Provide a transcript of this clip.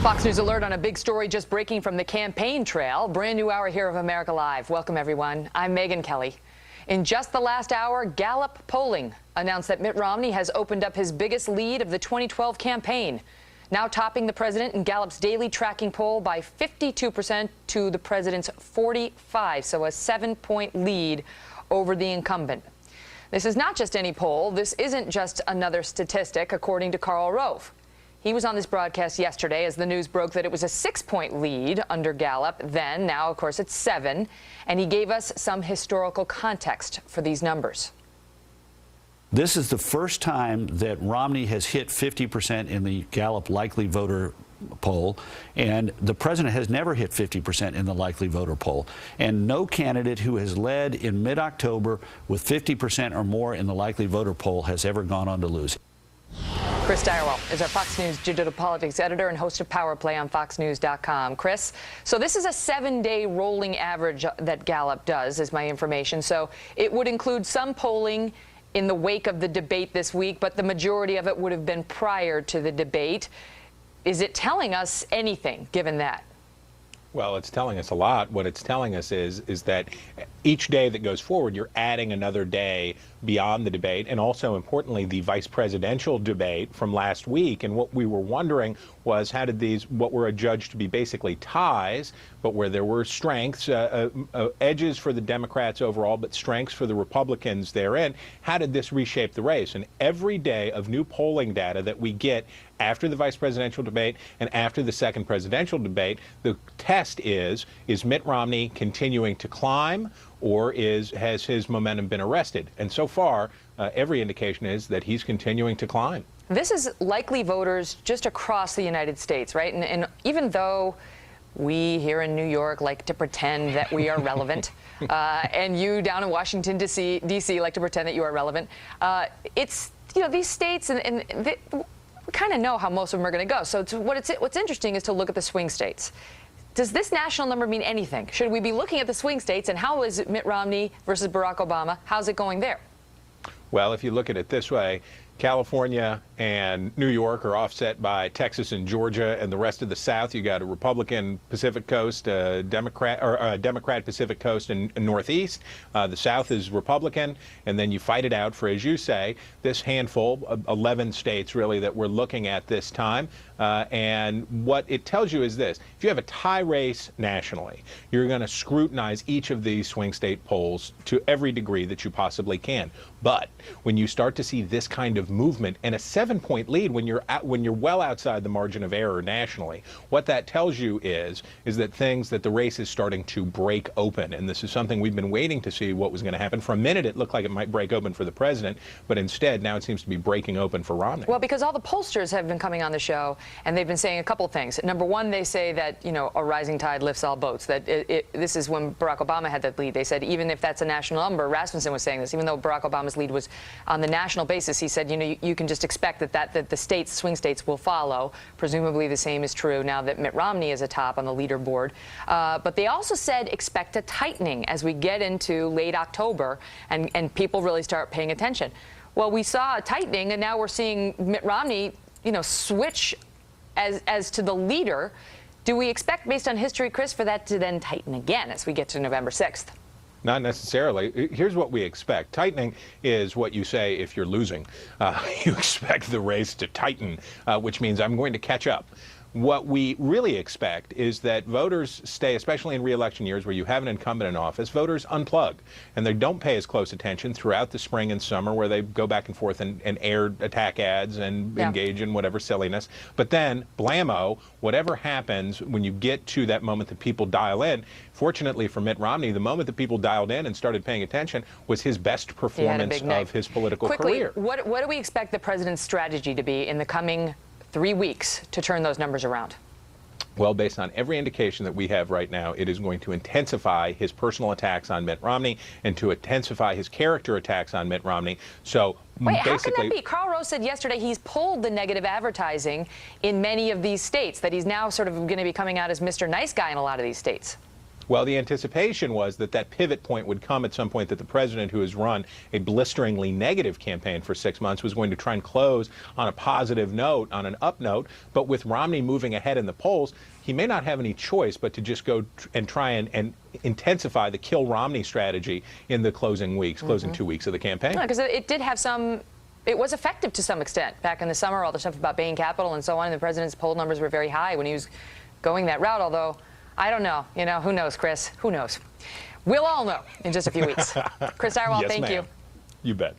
Fox News alert on a big story just breaking from the campaign trail. Brand new hour here of America Live. Welcome, everyone. I'm Megyn Kelly. In just the last hour, Gallup Polling announced that Mitt Romney has opened up his biggest lead of the 2012 campaign, now topping the president in Gallup's daily tracking poll by 52% to the president's 45, so a 7-point lead over the incumbent. This is not just any poll. This isn't just another statistic, according to Karl Rove. He was on this broadcast yesterday as the news broke that it was a 6-point lead under Gallup then. Now, of course, it's 7. And he gave us some historical context for these numbers. This is the first time that Romney has hit 50% in the Gallup likely voter poll, and the president has never hit 50% in the likely voter poll. And no candidate who has led in mid-October with 50% or more in the likely voter poll has ever gone on to lose. Chris Direwell is our Fox News digital politics editor and host of Power Play on FoxNews.com. Chris, so this is a 7-day rolling average that Gallup does, is my information. So it would include some polling in the wake of the debate this week, but the majority of it would have been prior to the debate. Is it telling us anything, given that? Well, it's telling us a lot. What it's telling us is that each day that goes forward, you're adding another day beyond the debate, and also, importantly, the vice presidential debate from last week. And what we were wondering was, how did these, what were adjudged to be basically ties, but where there were strengths, edges for the Democrats overall, but strengths for the Republicans therein, how did this reshape the race? And every day of new polling data that we get after the vice presidential debate and after the second presidential debate, the test is Mitt Romney continuing to climb, or has his momentum been arrested? And so far, every indication is that he's continuing to climb. This is likely voters just across the United States, right? And even though we here in New York like to pretend that we are relevant, and you down in Washington, D.C. like to pretend that you are relevant, it's, you know, these states, and we kind of know how most of them are going to go. So what's interesting is to look at the swing states. Does this national number mean anything? Should we be looking at the swing states, and how is Mitt Romney versus Barack Obama? How's it going there? Well, if you look at it this way, California and New York are offset by Texas and Georgia, and the rest of the South, you got a Republican Pacific Coast, Democrat Pacific Coast and Northeast. The South is Republican, and then you fight it out for, as you say, this handful of 11 states really that we're looking at this time. And what it tells you is this: if you have a tie race nationally, you're going to scrutinize each of these swing state polls to every degree that you possibly can. But when you start to see this kind of movement and a 7-point lead when you're well outside the margin of error nationally, what that tells you is that the race is starting to break open. And this is something we've been waiting to see what was going to happen. For a minute, it looked like it might break open for the president, but instead now it seems to be breaking open for Romney. Well, because all the pollsters have been coming on the show, and they've been saying a couple things. Number one, they say that, you know, a rising tide lifts all boats. That this is when Barack Obama had that lead. They said even if that's a national number, Rasmussen was saying this, even though Barack Obama's lead was on the national basis, he said, you know, you can just expect that the states, swing states, will follow. Presumably the same is true now that Mitt Romney is atop on the leaderboard. But they also said expect a tightening as we get into late October and people really start paying attention. Well, we saw a tightening, and now we're seeing Mitt Romney, you know, switch as to the leader. Do we expect, based on history, Chris, for that to then tighten again as we get to November 6th? Not necessarily. Here's what we expect. Tightening is what you say if you're losing. You expect the race to tighten, which means I'm going to catch up. What we really expect is that voters stay, especially in re-election years where you have an incumbent in office, voters unplug, and they don't pay as close attention throughout the spring and summer, where they go back and forth and air attack ads and engage in whatever silliness. But then, blammo, whatever happens when you get to that moment that people dial in, fortunately for Mitt Romney, the moment that people dialed in and started paying attention was his best performance of his political career. What do we expect the president's strategy to be in the coming 3 weeks to turn those numbers around? Well, based on every indication that we have right now, it is going to intensify his personal attacks on Mitt Romney and to intensify his character attacks on Mitt Romney. So wait, how can that be? Karl Rove said yesterday he's pulled the negative advertising in many of these states, that he's now sort of going to be coming out as Mr. Nice Guy in a lot of these states. Well, the anticipation was that that pivot point would come at some point, that the president, who has run a blisteringly negative campaign for 6 months, was going to try and close on a positive note, on an up note. But with Romney moving ahead in the polls, he may not have any choice but to just go and try and intensify the kill Romney strategy in the closing weeks, closing 2 weeks of the campaign. Because it did have some. It was effective to some extent back in the summer, all the stuff about Bain Capital and so on. And the president's poll numbers were very high when he was going that route, although I don't know. You know, who knows, Chris? Who knows? We'll all know in just a few weeks. Chris Direwalt, Yes, thank you. You bet.